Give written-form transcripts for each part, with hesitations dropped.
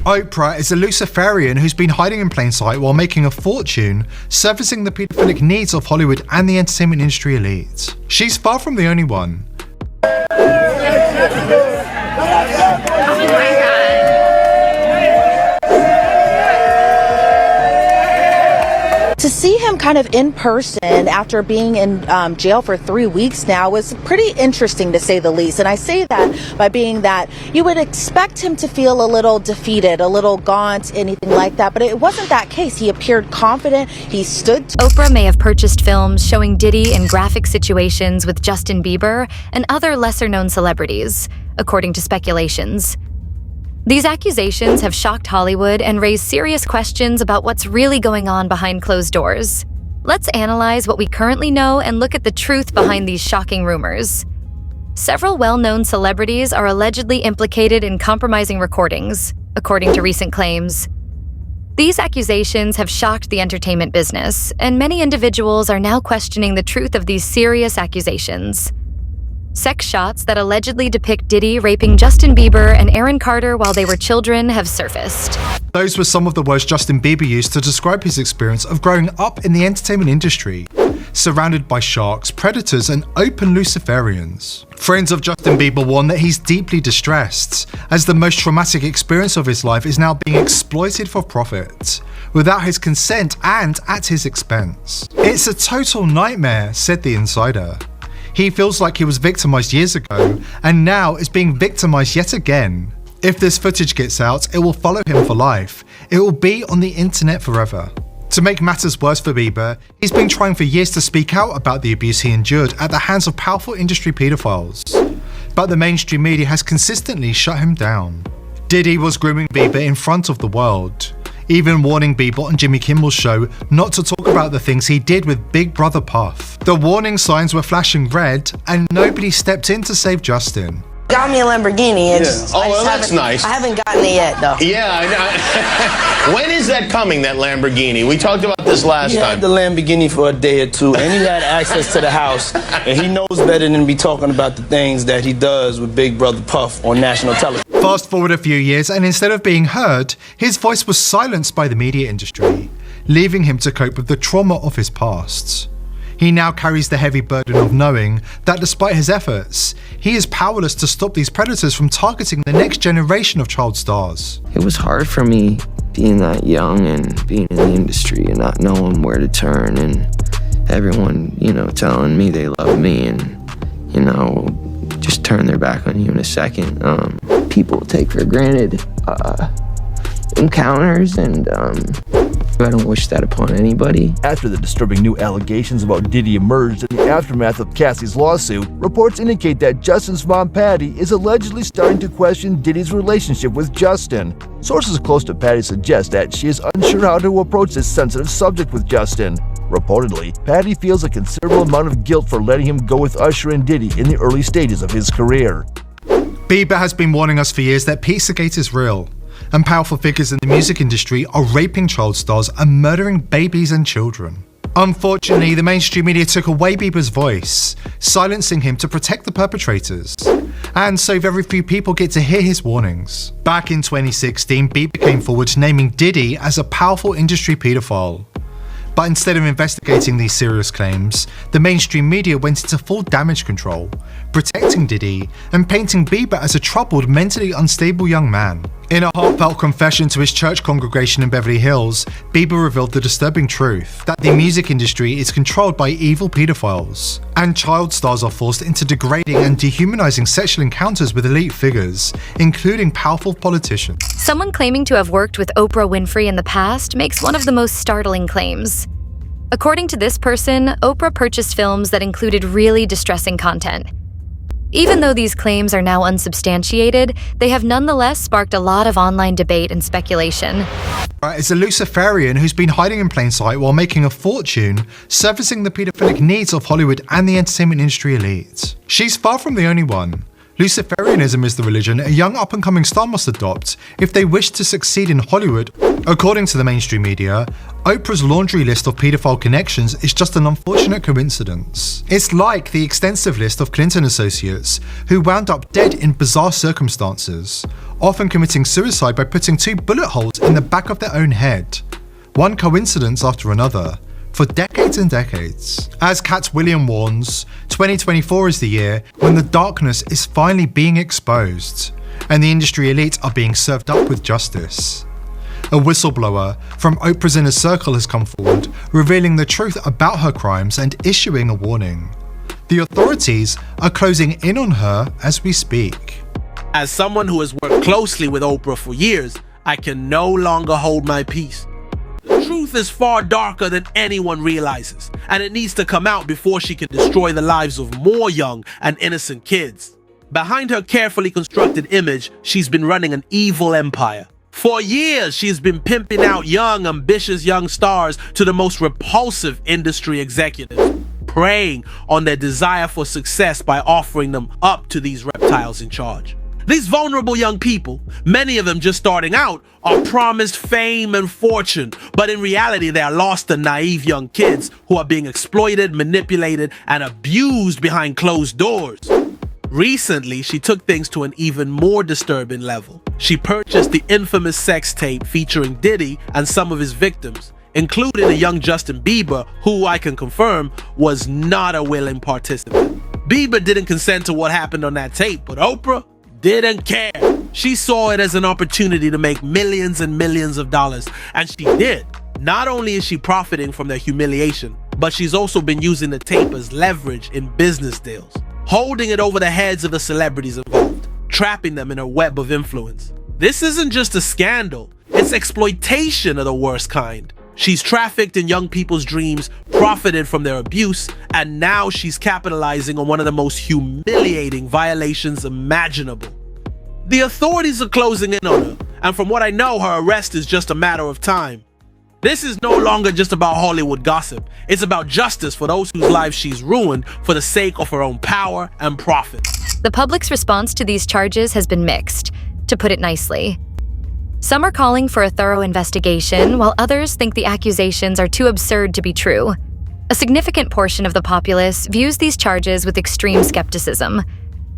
Oprah is a Luciferian who's been hiding in plain sight while making a fortune, servicing the paedophilic needs of Hollywood and the entertainment industry elite. She's far from the only one. To see him kind of in person after being in jail for 3 weeks now was pretty interesting, to say the least. And I say that by being that you would expect him to feel a little defeated, a little gaunt, anything like that. But it wasn't that case. He appeared confident. He stood. Oprah may have purchased films showing Diddy in graphic situations with Justin Bieber and other lesser-known celebrities, according to speculations. These accusations have shocked Hollywood and raised serious questions about what's really going on behind closed doors. Let's analyze what we currently know and look at the truth behind these shocking rumors. Several well-known celebrities are allegedly implicated in compromising recordings, according to recent claims. These accusations have shocked the entertainment business, and many individuals are now questioning the truth of these serious accusations. Sex shots that allegedly depict Diddy raping Justin Bieber and Aaron Carter while they were children have surfaced. Those were some of the words Justin Bieber used to describe his experience of growing up in the entertainment industry, surrounded by sharks, predators, and open Luciferians. Friends of Justin Bieber warn that he's deeply distressed, as the most traumatic experience of his life is now being exploited for profit, without his consent and at his expense. "It's a total nightmare," said the insider. He feels like he was victimized years ago and now is being victimized yet again. If this footage gets out, it will follow him for life. It will be on the internet forever. To make matters worse for Bieber, he's been trying for years to speak out about the abuse he endured at the hands of powerful industry pedophiles. But the mainstream media has consistently shut him down. Diddy was grooming Bieber in front of the world, even warning Bieber on Jimmy Kimmel's show not to talk about the things he did with Big Brother Puff. The warning signs were flashing red, and nobody stepped in to save Justin. Got me a Lamborghini. Oh, well, that's nice. I haven't gotten it yet, though. Yeah, I know. When is that coming, that Lamborghini? We talked about this last time. He had the Lamborghini for a day or two, and he had access to the house, and he knows better than to be talking about the things that he does with Big Brother Puff on national television. Fast forward a few years, and instead of being heard, his voice was silenced by the media industry, leaving him to cope with the trauma of his past. He now carries the heavy burden of knowing that despite his efforts, he is powerless to stop these predators from targeting the next generation of child stars. It was hard for me being that young and being in the industry and not knowing where to turn, and everyone, telling me they love me and, just turn their back on you in a second. People take for granted encounters, and I don't wish that upon anybody. After the disturbing new allegations about Diddy emerged in the aftermath of Cassie's lawsuit, reports indicate that Justin's mom, Patty, is allegedly starting to question Diddy's relationship with Justin. Sources close to Patty suggest that she is unsure how to approach this sensitive subject with Justin. Reportedly, Patty feels a considerable amount of guilt for letting him go with Usher and Diddy in the early stages of his career. Bieber has been warning us for years that Pizzagate is real, and powerful figures in the music industry are raping child stars and murdering babies and children. Unfortunately, the mainstream media took away Bieber's voice, silencing him to protect the perpetrators, and so very few people get to hear his warnings. Back in 2016, Bieber came forward naming Diddy as a powerful industry pedophile. But instead of investigating these serious claims, the mainstream media went into full damage control, protecting Diddy and painting Bieber as a troubled, mentally unstable young man. In a heartfelt confession to his church congregation in Beverly Hills, Bieber revealed the disturbing truth that the music industry is controlled by evil pedophiles, and child stars are forced into degrading and dehumanizing sexual encounters with elite figures, including powerful politicians. Someone claiming to have worked with Oprah Winfrey in the past makes one of the most startling claims. According to this person, Oprah purchased films that included really distressing content. Even though these claims are now unsubstantiated, they have nonetheless sparked a lot of online debate and speculation. Is a Luciferian who's been hiding in plain sight while making a fortune, servicing the paedophilic needs of Hollywood and the entertainment industry elite. She's far from the only one. Luciferianism is the religion a young up-and-coming star must adopt if they wish to succeed in Hollywood. According to the mainstream media, Oprah's laundry list of paedophile connections is just an unfortunate coincidence. It's like the extensive list of Clinton associates who wound up dead in bizarre circumstances, often committing suicide by putting 2 bullet holes in the back of their own head. One coincidence after another, for decades and decades. As Cat Williams warns, 2024 is the year when the darkness is finally being exposed, and the industry elite are being served up with justice. A whistleblower from Oprah's inner circle has come forward, revealing the truth about her crimes and issuing a warning. The authorities are closing in on her as we speak. As someone who has worked closely with Oprah for years, I can no longer hold my peace. The truth is far darker than anyone realizes, and it needs to come out before she can destroy the lives of more young and innocent kids. Behind her carefully constructed image, she's been running an evil empire. For years, she's been pimping out young, ambitious young stars to the most repulsive industry executives, preying on their desire for success by offering them up to these reptiles in charge. These vulnerable young people, many of them just starting out, are promised fame and fortune, but in reality they are lost and naive young kids who are being exploited, manipulated, and abused behind closed doors. Recently, she took things to an even more disturbing level. She purchased the infamous sex tape featuring Diddy and some of his victims, including a young Justin Bieber, who I can confirm was not a willing participant. Bieber didn't consent to what happened on that tape, but Oprah didn't care. She saw it as an opportunity to make millions and millions of dollars, and she did. Not only is she profiting from their humiliation, but she's also been using the tape as leverage in business deals, holding it over the heads of the celebrities involved, trapping them in a web of influence. This isn't just a scandal, it's exploitation of the worst kind. She's trafficked in young people's dreams, profited from their abuse, and now she's capitalizing on one of the most humiliating violations imaginable. The authorities are closing in on her, and from what I know, her arrest is just a matter of time. This is no longer just about Hollywood gossip. It's about justice for those whose lives she's ruined for the sake of her own power and profit. The public's response to these charges has been mixed, to put it nicely. Some are calling for a thorough investigation, while others think the accusations are too absurd to be true. A significant portion of the populace views these charges with extreme skepticism.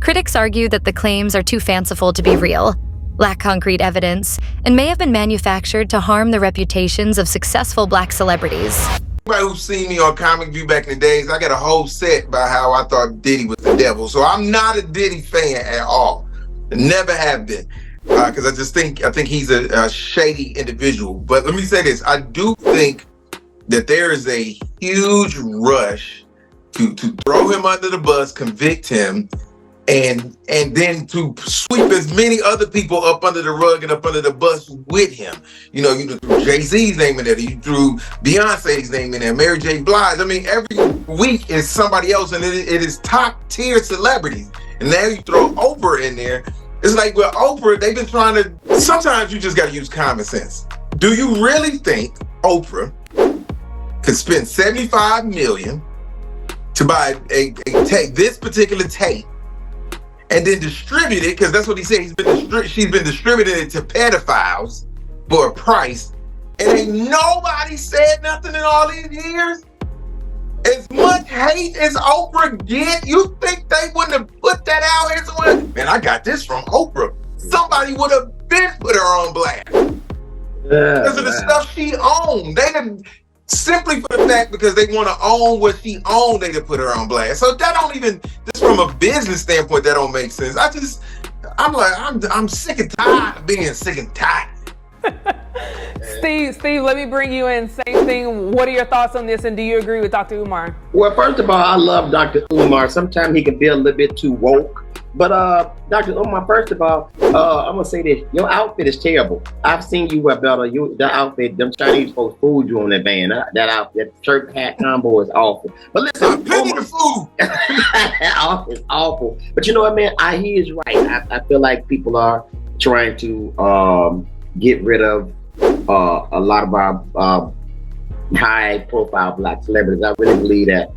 Critics argue that the claims are too fanciful to be real, lack concrete evidence, and may have been manufactured to harm the reputations of successful Black celebrities. Everybody who's seen me on Comic View back in the days, I got a whole set about how I thought Diddy was the devil. So I'm not a Diddy fan at all. Never have been. Because I think he's a shady individual. But let me say this. I do think that there is a huge rush to throw him under the bus, convict him, and then to sweep as many other people up under the rug and up under the bus with him. You know, you threw Jay-Z's name in there, you threw Beyonce's name in there, Mary J. Blige. I mean, every week is somebody else, and it is top tier celebrities. And now you throw Oprah in there. It's like with Oprah, they've been trying to, sometimes you just got to use common sense. Do you really think Oprah could spend $75 million to buy a tape, this particular tape, and then distribute it, because that's what he said, she's been distributing it to pedophiles for a price, and ain't nobody said nothing in all these years? As much hate as Oprah get, you think they wouldn't have put that out here somewhere? Man, I got this from Oprah. Somebody would have been put her on blast. Because of the stuff she owned. They didn't, simply for the fact because they want to own what she owned, they did put her on blast. So that don't even, just from a business standpoint, that don't make sense. I'm sick and tired of being sick and tired. Steve, let me bring you in. Same thing. What are your thoughts on this, and do you agree with Dr. Umar? Well, first of all, I love Dr. Umar. Sometimes he can be a little bit too woke. But Dr. Umar, first of all, I'm gonna say this: your outfit is terrible. I've seen you wear better. The outfit, them Chinese folks fooled you on that van. That outfit, shirt, hat combo is awful. But listen, plenty of food. It's awful. But you know what, man? He is right. I feel like people are trying to get rid of a lot of our high-profile Black celebrities. I really believe that.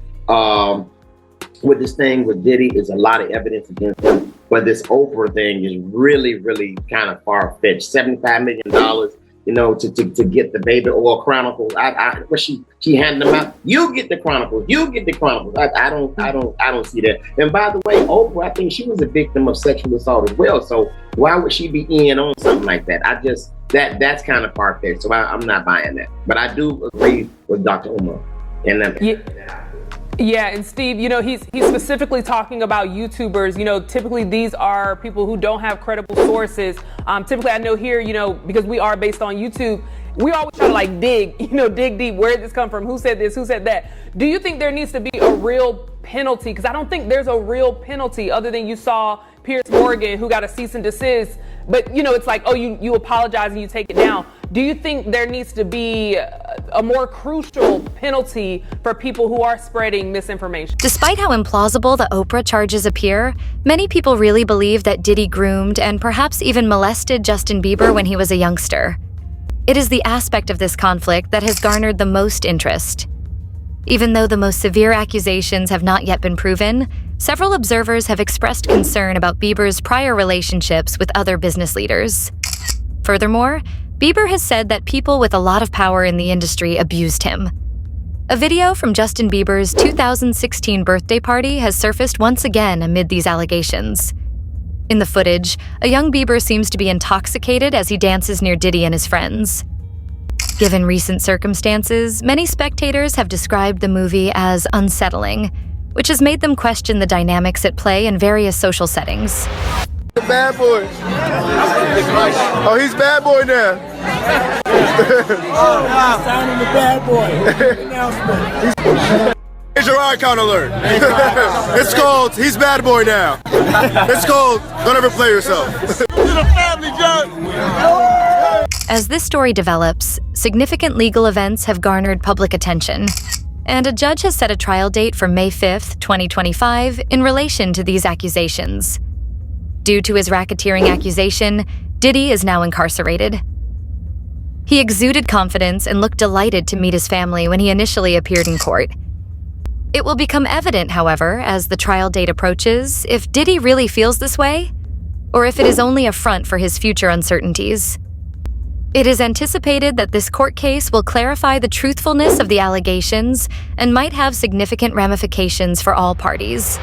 With this thing with Diddy, is a lot of evidence against him, but this Oprah thing is really, really kind of far-fetched. $75 million to get the baby or Chronicles. She handed them out. You get the Chronicles. You get the Chronicles. I don't see that. And by the way, Oprah, I think she was a victim of sexual assault as well. So why would she be in on something like that? That's kind of far-fetched. So I'm not buying that. But I do agree with Dr. Umar. Yeah, and Steve, he's specifically talking about YouTubers. Typically these are people who don't have credible sources. Typically I know here, because we are based on YouTube, we always try to dig deep. Where did this come from? Who said this? Who said that? Do you think there needs to be a real penalty? Because I don't think there's a real penalty other than you saw Piers Morgan, who got a cease and desist. But, it's like, oh, you apologize and you take it down. Do you think there needs to be a more crucial penalty for people who are spreading misinformation? Despite how implausible the Oprah charges appear, many people really believe that Diddy groomed and perhaps even molested Justin Bieber when he was a youngster. It is the aspect of this conflict that has garnered the most interest. Even though the most severe accusations have not yet been proven, several observers have expressed concern about Bieber's prior relationships with other business leaders. Furthermore, Bieber has said that people with a lot of power in the industry abused him. A video from Justin Bieber's 2016 birthday party has surfaced once again amid these allegations. In the footage, a young Bieber seems to be intoxicated as he dances near Diddy and his friends. Given recent circumstances, many spectators have described the movie as unsettling, which has made them question the dynamics at play in various social settings. The bad boy. Oh, he's bad boy now. Signing the bad boy. Here's your icon alert. It's called He's Bad Boy Now. It's called Don't Ever Play Yourself. As this story develops, significant legal events have garnered public attention, and a judge has set a trial date for May 5th, 2025 in relation to these accusations. Due to his racketeering accusation, Diddy is now incarcerated. He exuded confidence and looked delighted to meet his family when he initially appeared in court. It will become evident, however, as the trial date approaches, if Diddy really feels this way, or if it is only a front for his future uncertainties. It is anticipated that this court case will clarify the truthfulness of the allegations and might have significant ramifications for all parties.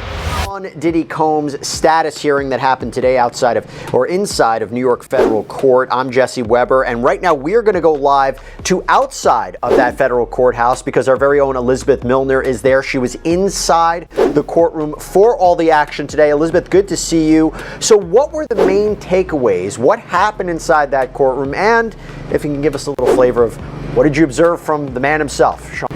On Diddy Combs' status hearing that happened today inside of New York Federal Court, I'm Jesse Weber, and right now we're going to go live to outside of that federal courthouse because our very own Elizabeth Milner is there. She was inside the courtroom for all the action today. Elizabeth, good to see you. So what were the main takeaways? What happened inside that courtroom? And if you can give us a little flavor of what did you observe from the man himself, Sean?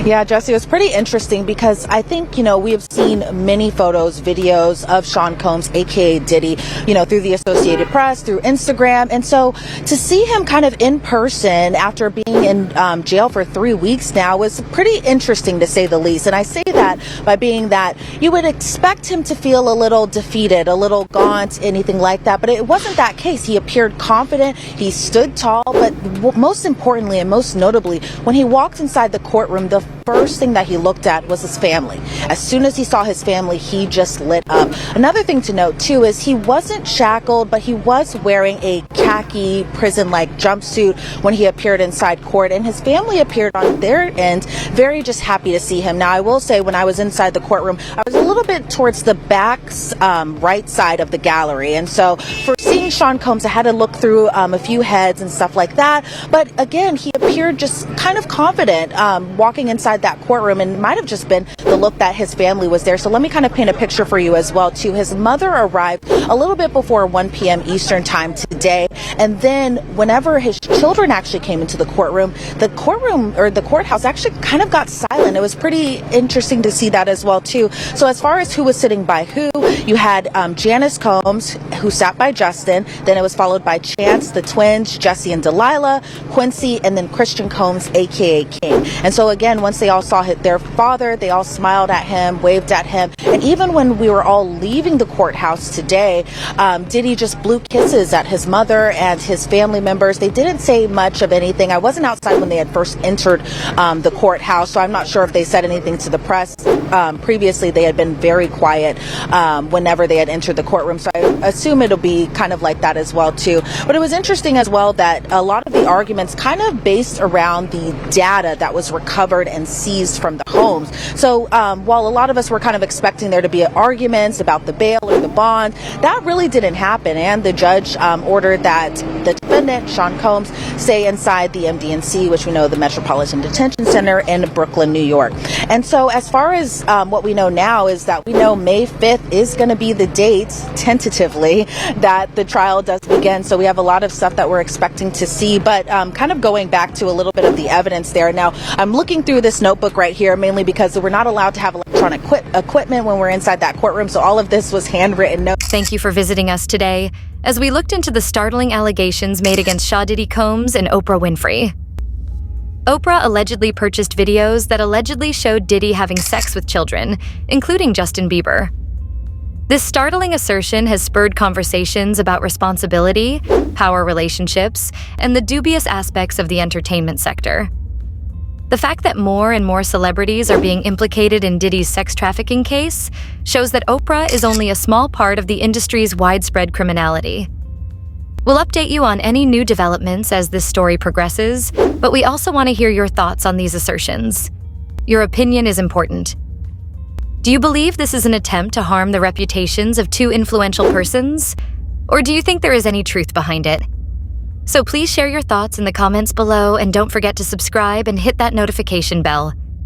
Yeah, Jesse, it was pretty interesting because I think, we have seen many photos, videos of Sean Combs, aka Diddy, through the Associated Press, through Instagram. And so to see him kind of in person after being in jail for 3 weeks now was pretty interesting to say the least. And I say that by being that you would expect him to feel a little defeated, a little gaunt, anything like that. But it wasn't that case. He appeared confident. He stood tall. But most importantly and most notably, when he walked inside the courtroom, the first thing that he looked at was his family. As soon as he saw his family, he just lit up. Another thing to note too is he wasn't shackled, but he was wearing a khaki prison-like jumpsuit when he appeared inside court, and his family appeared on their end very just happy to see him. Now, I will say when I was inside the courtroom, I was a little bit towards the back right side of the gallery, and so for seeing Sean Combs, I had to look through a few heads and stuff like that. But again, he appeared just kind of confident walking inside that courtroom, and it might have just been the look that his family was there. So let me kind of paint a picture for you as well too. His mother arrived a little bit before 1 p.m. Eastern time today, and then whenever his children actually came into the courtroom or the courthouse actually kind of got silent. It was pretty interesting to see that as well too. So as far as who was sitting by who, you had Janice Combs, who sat by Justin, then it was followed by Chance, the twins, Jesse and Delilah, Quincy, and then Christian Combs, aka King. And so again, once they all saw their father, they all smiled at him, waved at him. And even when we were all leaving the courthouse today, Diddy just blew kisses at his mother and his family members. They didn't say much of anything. I wasn't outside when they had first entered the courthouse, so I'm not sure if they said anything to the press. previously they had been very quiet whenever they had entered the courtroom. So I assume it'll be kind of like that as well too. But it was interesting as well that a lot of the arguments kind of based around the data that was recovered and seized from the homes. So while a lot of us were kind of expecting there to be arguments about the bail or the bond, that really didn't happen. And the judge ordered that the defendant, Sean Combs, stay inside the MDNC, which we know the Metropolitan Detention Center in Brooklyn, New York. And so as far as what we know now is that we know May 5th is going to be the date, tentatively, that the trial does begin. So we have a lot of stuff that we're expecting to see. But kind of going back to a little bit of the evidence there. Now, I'm looking through this notebook right here, mainly because we're not allowed to have electronic equipment when we're inside that courtroom. So all of this was handwritten notes. Thank you for visiting us today as we looked into the startling allegations made against Shaw Diddy Combs and Oprah Winfrey. Oprah allegedly purchased videos that allegedly showed Diddy having sex with children, including Justin Bieber. This startling assertion has spurred conversations about responsibility, power relationships, and the dubious aspects of the entertainment sector. The fact that more and more celebrities are being implicated in Diddy's sex trafficking case shows that Oprah is only a small part of the industry's widespread criminality. We'll update you on any new developments as this story progresses, but we also want to hear your thoughts on these assertions. Your opinion is important. Do you believe this is an attempt to harm the reputations of two influential persons? Or do you think there is any truth behind it? So please share your thoughts in the comments below and don't forget to subscribe and hit that notification bell.